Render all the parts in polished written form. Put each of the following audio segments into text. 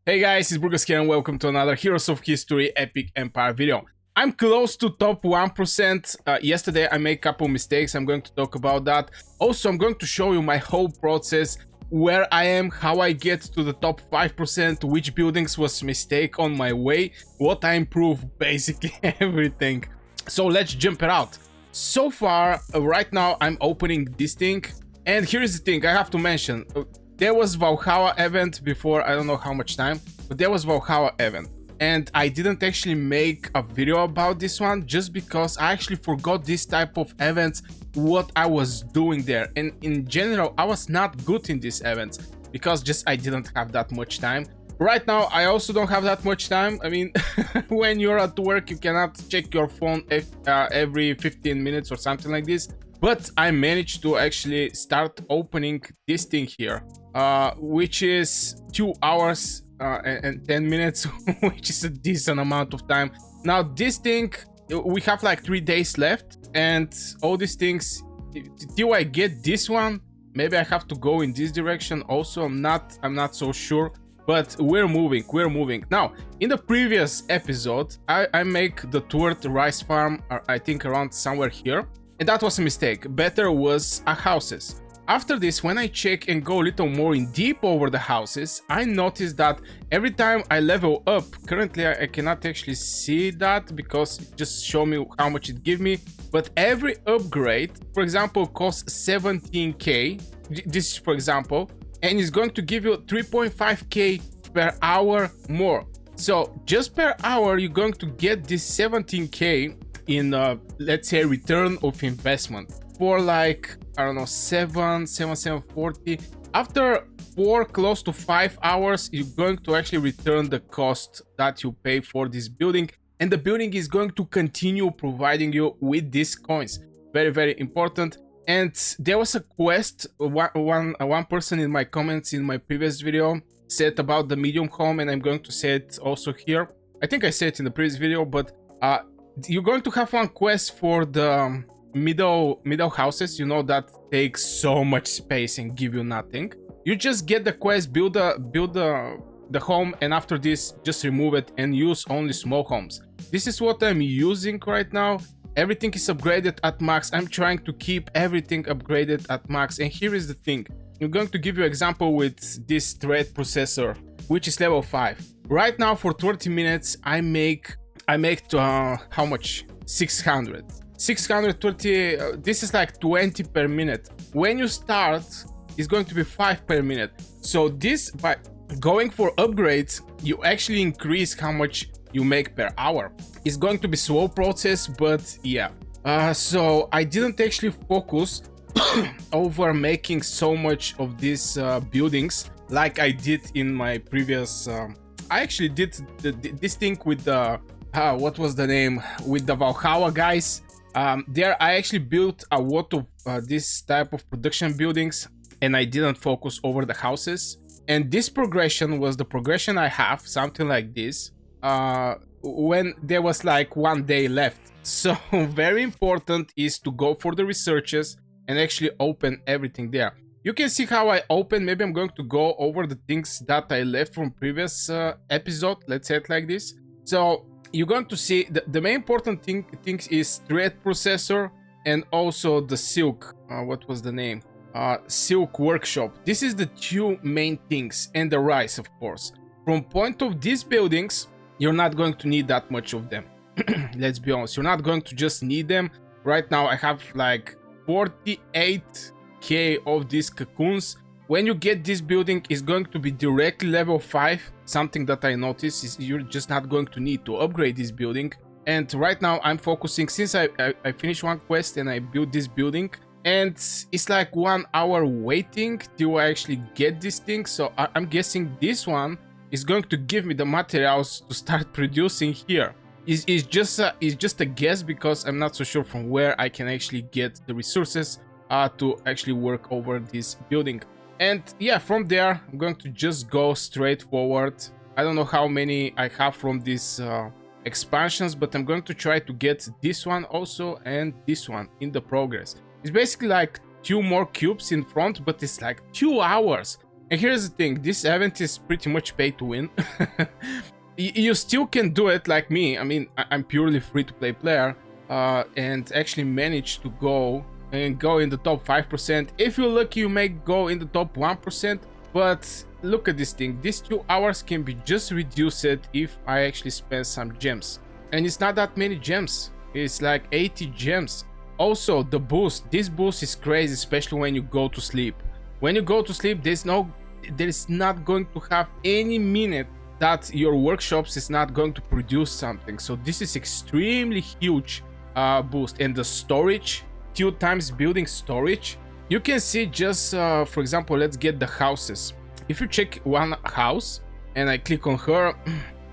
Hey guys, it's Burgos here and welcome to another Heroes of History Epic Empire video. I'm close to top 1%. Yesterday I made a couple mistakes, I'm going to talk about that. Also, I'm going to show you my whole process, where I am, how I get to the top 5%, which buildings was mistake on my way, what I improved, basically everything. So let's jump it out. So far, right now I'm opening this thing, and here's the thing I have to mention. There was Valhalla event before, I don't know how much time, but there was Valhalla event. And I didn't actually make a video about this one just because I actually forgot this type of events, what I was doing there. And in general, I was not good in these events because just I didn't have that much time. Right now, I also don't have that much time. I mean, when you're at work, you cannot check your phone every 15 minutes or something like this. But I managed to actually start opening this thing here, which is 2 hours and 10 minutes, which is a decent amount of time. Now, this thing, we have like 3 days left, and all these things, till I get this one, maybe I have to go in this direction also. I'm not so sure. But we're moving. Now, in the previous episode, I make the third rice farm, I think around somewhere here. And that was a mistake. Better was houses. After this, when I check and go a little more in deep over the houses, I noticed that every time I level up, currently I cannot actually see that because it just show me how much it give me. But every upgrade, for example, costs 17k. This is for example, and it's going to give you 3.5k per hour more. So just per hour, you're going to get this 17k in let's say return of investment for like, I don't know, 740. After 4 close to 5 hours, you're going to actually return the cost that you pay for this building, and the building is going to continue providing you with these coins. Very important. And there was a quest, one person in my comments in my previous video said about the medium home, and I'm going to say it also here. I think I said it in the previous video, but you're going to have one quest for the middle houses, you know, that takes so much space and give you nothing. You just get the quest, build the home, and after this just remove it and use only small homes. This is what I'm using right now. Everything is upgraded at max. I'm trying to keep everything upgraded at max. And here is the thing, I'm going to give you an example with this thread processor, which is level 5. Right now for 30 minutes I make how much? 630. This is like 20 per minute. When you start, it's going to be 5 per minute. So this, by going for upgrades, you actually increase how much you make per hour. It's going to be slow process, but yeah. So I didn't actually focus over making so much of these buildings like I did in my previous. I actually did this thing with the what was the name, with the Valhalla guys. There I actually built a lot of this type of production buildings, and I didn't focus over the houses. And this progression was the progression I have, something like this, when there was like 1 day left. So very important is to go for the researches and actually open everything there. You can see how I open. Maybe I'm going to go over the things that I left from previous episode, let's say it like this. So you're going to see the main important things is thread processor and also the silk, what was the name, silk workshop. This is the 2 main things, and the rice, of course. From point of these buildings, you're not going to need that much of them. Let's be honest, you're not going to just need them. Right now I have like 48k of these cocoons. When you get this building, is going to be directly level 5. Something that I noticed is you're just not going to need to upgrade this building. And right now I'm focusing, since I finished one quest and I built this building, and it's like 1 hour waiting till I actually get this thing. So I'm guessing this one is going to give me the materials to start producing here. It's just a guess because I'm not so sure from where I can actually get the resources to actually work over this building. And yeah, from there, I'm going to just go straight forward. I don't know how many I have from these expansions, but I'm going to try to get this one also and this one in the progress. It's basically like 2 more cubes in front, but it's like 2 hours. And here's the thing, this event is pretty much pay to win. You still can do it like me. I mean, I'm purely free-to-play player, and actually manage to go in the top 5%. If you're lucky, you may go in the top 1%. But look at this thing. These 2 hours can be just reduced if I actually spend some gems. And it's not that many gems. It's like 80 gems. Also, the boost. This boost is crazy, especially when you go to sleep. When you go to sleep, there is not going to have any minute that your workshops is not going to produce something. So this is extremely huge boost. And the storage, 2 times building storage, you can see just for example, let's get the houses. If you check one house and I click on her,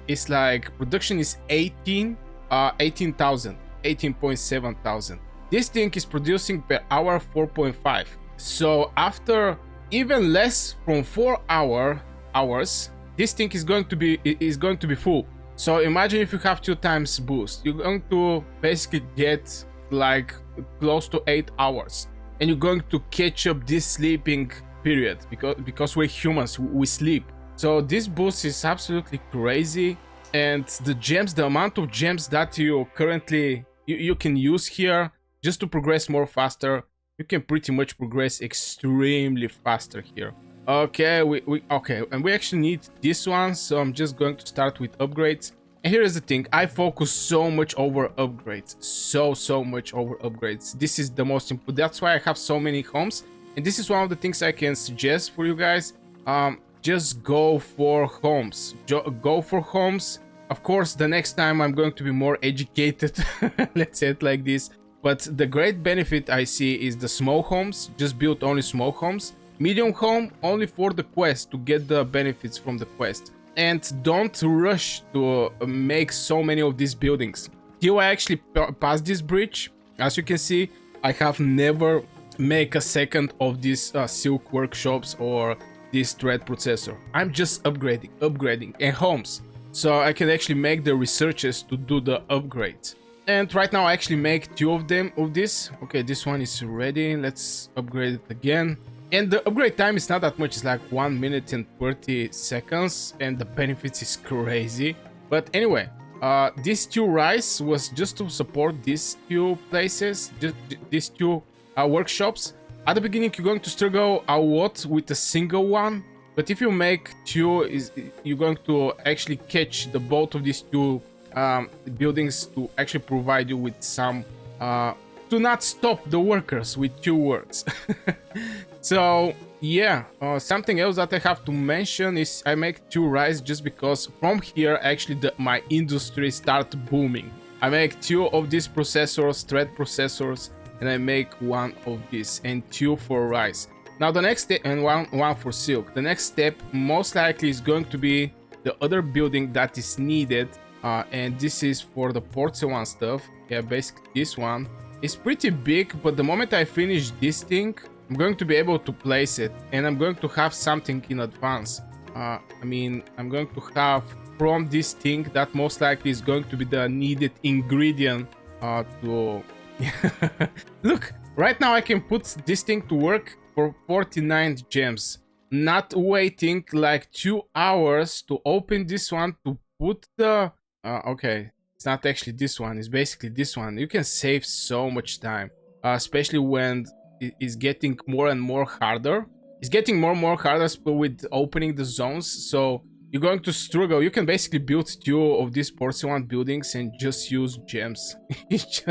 it's like production is 18,000, 18.7 thousand. This thing is producing per hour 4.5. So after even less from 4 hours, this thing is going to be full. So imagine if you have 2 times boost, you're going to basically get like close to 8 hours, and you're going to catch up this sleeping period because we're humans, we sleep. So this boost is absolutely crazy. And the gems, the amount of gems that you currently you can use here just to progress more faster, you can pretty much progress extremely faster here. Okay, okay, and we actually need this one, so I'm just going to start with upgrades. And here is the thing, I focus so much over upgrades, so much over upgrades. This is the most important. That's why I have so many homes, and this is one of the things I can suggest for you guys. Just go for homes. Go for homes. Of course, the next time I'm going to be more educated. Let's say it like this. But the great benefit I see is the small homes. Just build only small homes. Medium home only for the quest, to get the benefits from the quest. And don't rush to make so many of these buildings. Till I actually pass this bridge, as you can see, I have never make a second of these silk workshops or this thread processor. I'm just upgrading and homes. So I can actually make the researchers to do the upgrades. And right now I actually make 2 of them of this. Okay, this one is ready. Let's upgrade it again. And the upgrade time is not that much. It's like 1 minute and 30 seconds. And the benefits is crazy. But anyway, these 2 rice was just to support these 2 places, these 2 workshops. At the beginning, you're going to struggle a lot with a single one. But if you make 2, you're going to actually catch the both of these 2 buildings to actually provide you with some to not stop the workers with 2 words. So yeah, something else that I have to mention is I make 2 rice just because from here actually my industry start booming. I make 2 of these processors, thread processors, and I make 1 of this and 2 for rice. Now the next step, and one for silk. The next step most likely is going to be the other building that is needed, and this is for the porcelain stuff. Yeah, basically this one. It's pretty big, but the moment I finish this thing, I'm going to be able to place it, and I'm going to have something in advance. I mean, I'm going to have from this thing that most likely is going to be the needed ingredient to... Look, right now I can put this thing to work for 49 gems. Not waiting like 2 hours to open this one to put the... okay, it's not actually this one, it's basically this one. You can save so much time, especially when it is getting more and more harder. It's getting more and more harder with opening the zones, so you're going to struggle. You can basically build 2 of these porcelain buildings and just use gems. It's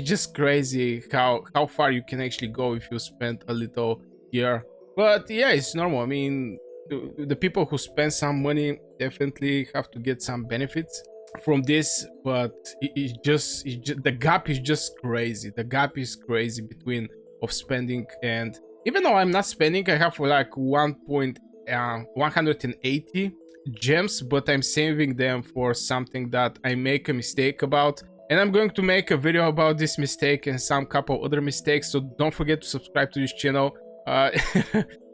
just crazy how far you can actually go if you spend a little here. But yeah, it's normal. I mean, the people who spend some money definitely have to get some benefits from this, but the gap is just crazy. The gap is crazy between of spending, and even though I'm not spending, I have like 180 gems, but I'm saving them for something that I make a mistake about. And I'm going to make a video about this mistake and some couple other mistakes, so don't forget to subscribe to this channel.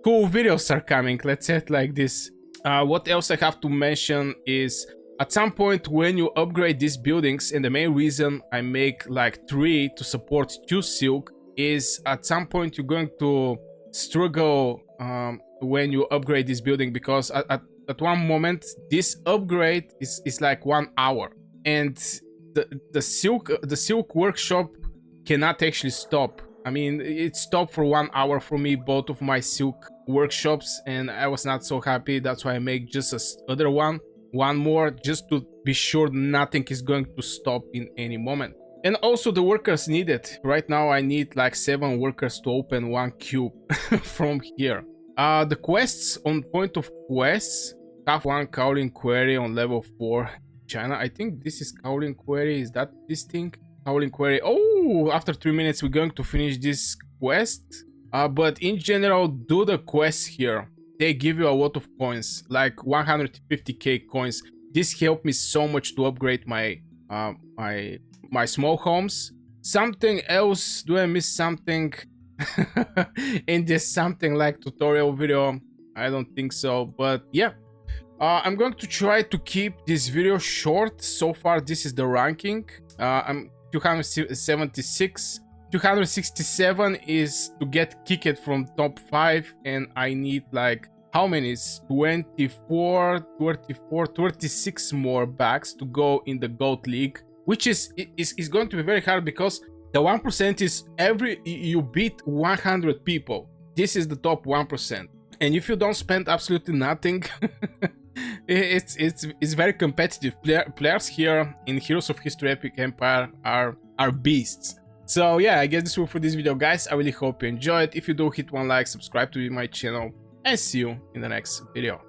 Cool videos are coming, let's say it like this. What else I have to mention is at some point when you upgrade these buildings, and the main reason I make like 3 to support 2 silk is at some point you're going to struggle when you upgrade this building, because at one moment this upgrade is like 1 hour, and the silk workshop cannot actually stop. I mean, it stopped for 1 hour for me, both of my silk workshops, and I was not so happy. That's why I make just other one more, just to be sure nothing is going to stop in any moment. And also the workers needed. Right now I need like 7 workers to open 1 cube from here. The quests on point of quests have 1 Cowling Quarry on level 4 China. I think this is Cowling Quarry. Is that this thing? Cowling Quarry. Oh, after 3 minutes we're going to finish this quest. But in general, do the quests here. They give you a lot of coins, like 150k coins. This helped me so much to upgrade my my small homes. Something else? Do I miss something? In this something like tutorial video? I don't think so, but yeah. I'm going to try to keep this video short. So far this is the ranking. I'm 276. 267 is to get kicked from top 5, and I need like, how many? 24, 34, 36 more bags to go in the GOAT League, which is going to be very hard, because the 1% is you beat 100 people. This is the top 1%, and if you don't spend absolutely nothing, it's very competitive. Players here in Heroes of History Epic Empire are beasts. So yeah, I guess this will for this video, guys. I really hope you enjoyed. If you do, hit 1 like, subscribe to my channel, and see you in the next video.